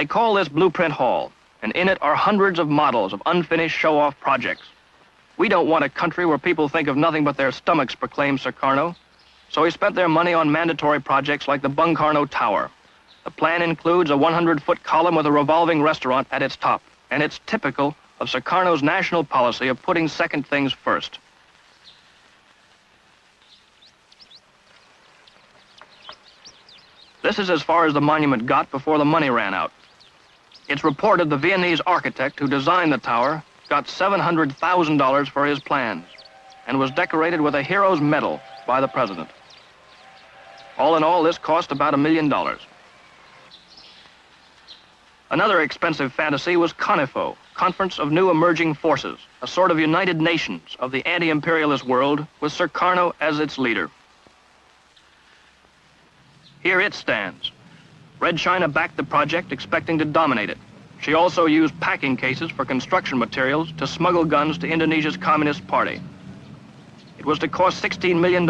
They call this Blueprint Hall, and in it are hundreds of models of unfinished show-off projects. We don't want a country where people think of nothing but their stomachs, proclaimed Soekarno. So he spent their money on mandatory projects like the Bungkarno Tower. The plan includes a 100-foot column with a revolving restaurant at its top, and it's typical of Soekarno's national policy of putting second things first. This is as far as the monument got before the money ran out. It's reported the Viennese architect who designed the tower got $700,000 for his plans and was decorated with a hero's medal by the president. All in all, this cost about $1 million. Another expensive fantasy was CONIFO, Conference of New Emerging Forces, a sort of United Nations of the anti-imperialist world with Soekarno as its leader. Here it stands. Red China backed the project, expecting to dominate it. She also used packing cases for construction materials to smuggle guns to Indonesia's Communist Party. It was to cost $16 million.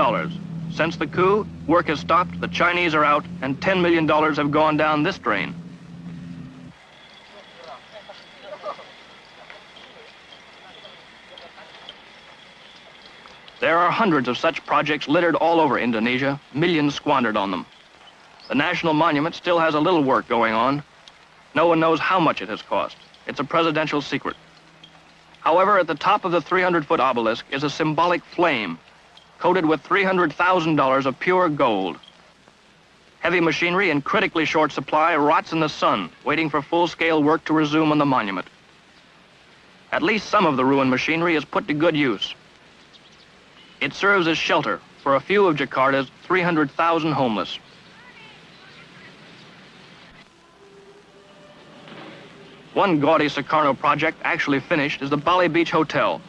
Since the coup, work has stopped, the Chinese are out, and $10 million have gone down this drain. There are hundreds of such projects littered all over Indonesia, millions squandered on them. The National Monument still has a little work going on. No one knows how much it has cost. It's a presidential secret. However, at the top of the 300-foot obelisk is a symbolic flame coated with $300,000 of pure gold. Heavy machinery in critically short supply rots in the sun, waiting for full-scale work to resume on the monument. At least some of the ruined machinery is put to good use. It serves as shelter for a few of Jakarta's 300,000 homeless. One gaudy Soekarno project actually finished is the Bali Beach Hotel.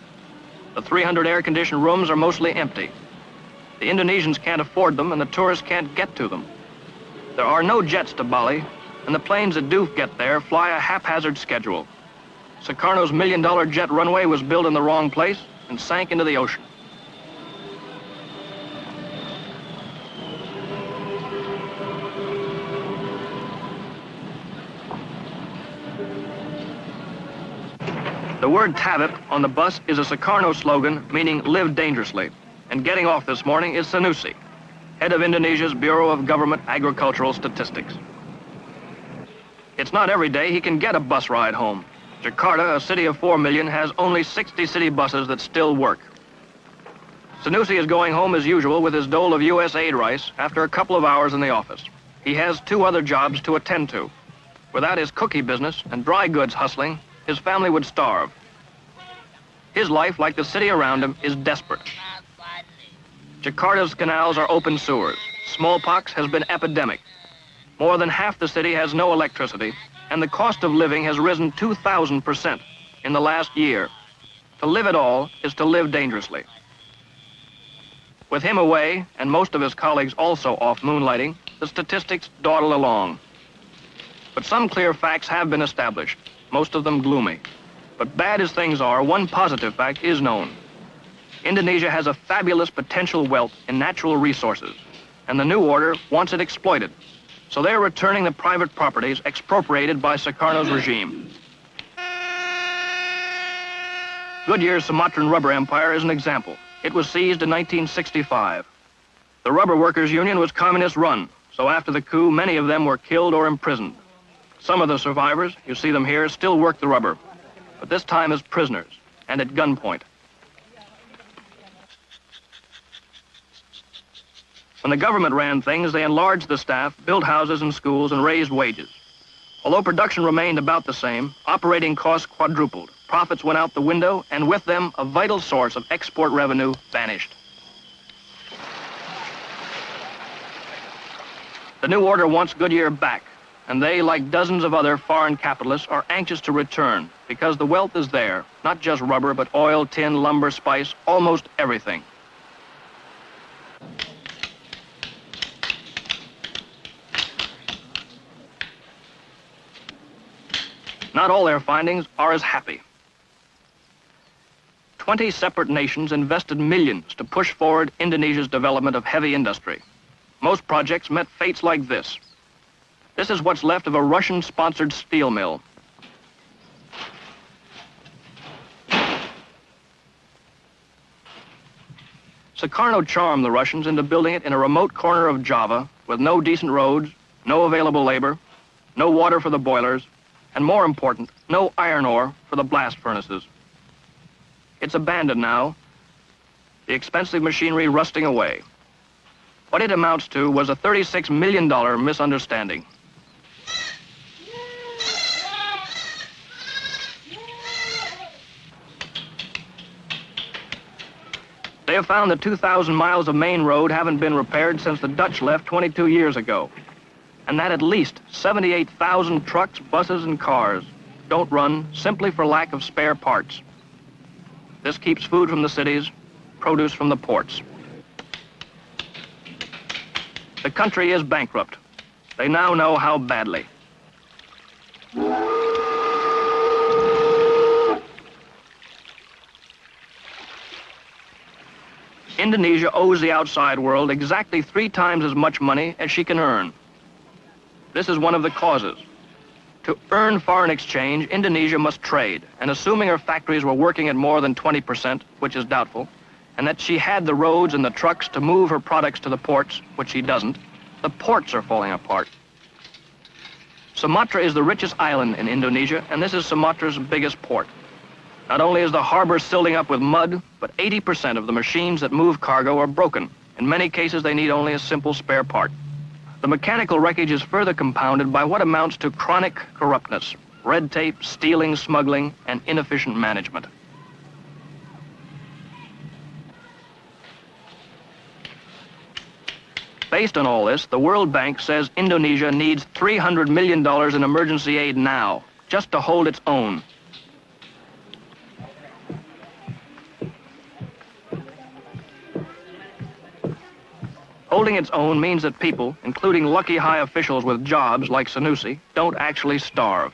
The 300 air-conditioned rooms are mostly empty. The Indonesians can't afford them and the tourists can't get to them. There are no jets to Bali, and the planes that do get there fly a haphazard schedule. Soekarno's $1 million jet runway was built in the wrong place and sank into the ocean. The word Tavip on the bus is a Soekarno slogan meaning live dangerously. And getting off this morning is Sanusi, head of Indonesia's Bureau of Government Agricultural Statistics. It's not every day he can get a bus ride home. Jakarta, a city of 4 million, has only 60 city buses that still work. Sanusi is going home as usual with his dole of U.S. aid rice after a couple of hours in the office. He has 2 other jobs to attend to. Without his cookie business and dry goods hustling, his family would starve. His life, like the city around him, is desperate. Jakarta's canals are open sewers. Smallpox has been epidemic. More than half the city has no electricity, and the cost of living has risen 2,000% in the last year. To live at all is to live dangerously. With him away, and most of his colleagues also off moonlighting, the statistics dawdle along. But some clear facts have been established, most of them gloomy. But bad as things are, one positive fact is known. Indonesia has a fabulous potential wealth in natural resources, and the new order wants it exploited. So they're returning the private properties expropriated by Soekarno's regime. Goodyear's Sumatran rubber empire is an example. It was seized in 1965. The Rubber Workers' Union was communist-run, so after the coup, many of them were killed or imprisoned. Some of the survivors, you see them here, still work the rubber, but this time as prisoners and at gunpoint. When the government ran things, they enlarged the staff, built houses and schools, and raised wages. Although production remained about the same, operating costs quadrupled, profits went out the window, and with them, a vital source of export revenue vanished. The new order wants Goodyear back, and they, like dozens of other foreign capitalists, are anxious to return because the wealth is there, not just rubber, but oil, tin, lumber, spice, almost everything. Not all their findings are as happy. 20 separate nations invested millions to push forward Indonesia's development of heavy industry. Most projects met fates like this. This is what's left of a Russian-sponsored steel mill. Soekarno charmed the Russians into building it in a remote corner of Java with no decent roads, no available labor, no water for the boilers, and more important, no iron ore for the blast furnaces. It's abandoned now, the expensive machinery rusting away. What it amounts to was a $36 million misunderstanding. They have found that 2,000 miles of main road haven't been repaired since the Dutch left 22 years ago, and that at least 78,000 trucks, buses, and cars don't run simply for lack of spare parts. This keeps food from the cities, produce from the ports. The country is bankrupt. They now know how badly. Indonesia owes the outside world exactly 3 times as much money as she can earn. This is one of the causes. To earn foreign exchange, Indonesia must trade, and assuming her factories were working at more than 20%, which is doubtful, and that she had the roads and the trucks to move her products to the ports, which she doesn't, the ports are falling apart. Sumatra is the richest island in Indonesia, and this is Sumatra's biggest port. Not only is the harbor silting up with mud, but 80% of the machines that move cargo are broken. In many cases, they need only a simple spare part. The mechanical wreckage is further compounded by what amounts to chronic corruptness, red tape, stealing, smuggling, and inefficient management. Based on all this, the World Bank says Indonesia needs $300 million in emergency aid now, just to hold its own. Holding its own means that people, including lucky high officials with jobs like Sanusi, don't actually starve.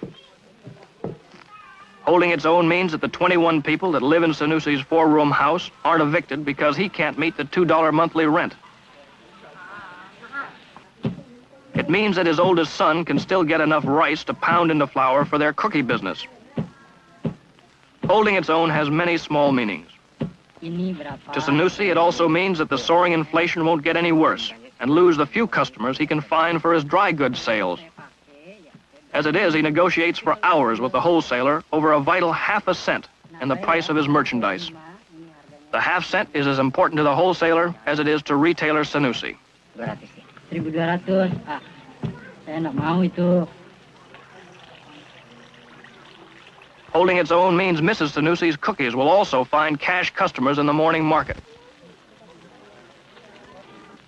Holding its own means that the 21 people that live in Sanusi's 4-room house aren't evicted because he can't meet the $2 monthly rent. It means that his oldest son can still get enough rice to pound into flour for their cookie business. Holding its own has many small meanings. To Sanusi, it also means that the soaring inflation won't get any worse and lose the few customers he can find for his dry goods sales. As it is, he negotiates for hours with the wholesaler over a vital ½ cent in the price of his merchandise. The ½ cent is as important to the wholesaler as it is to retailer Sanusi. 1.200. Saya nggak mau itu. Holding its own means Mrs. Sanusi's cookies will also find cash customers in the morning market.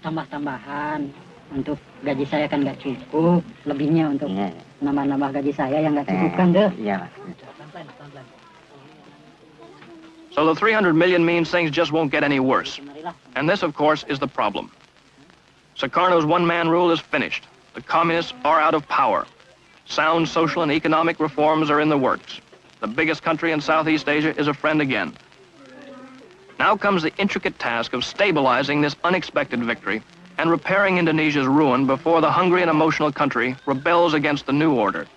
Tambah-tambahan untuk gaji saya kan nggak cukup, lebihnya untuk nambah-nambah gaji saya yang nggak cukup kan deh. So the 300 million means things just won't get any worse. And this, of course, is the problem. Soekarno's one-man rule is finished. The communists are out of power. Sound social and economic reforms are in the works. The biggest country in Southeast Asia is a friend again. Now comes the intricate task of stabilizing this unexpected victory and repairing Indonesia's ruin before the hungry and emotional country rebels against the new order.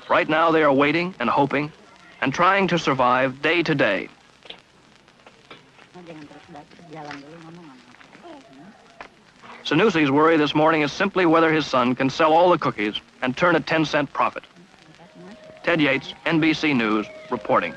Right now they are waiting and hoping and trying to survive day to day. Sanusi's worry this morning is simply whether his son can sell all the cookies and turn a 10-cent profit. Ted Yates, NBC News, reporting.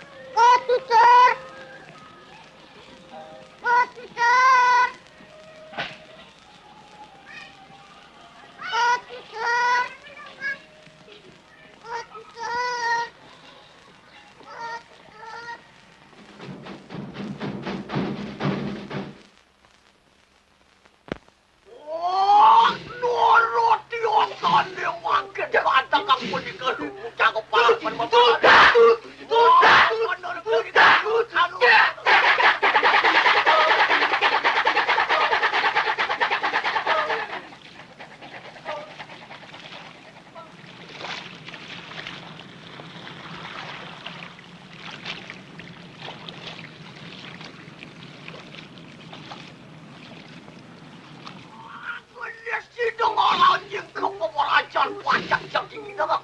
Tuh, Wah, jadi kita, Bang.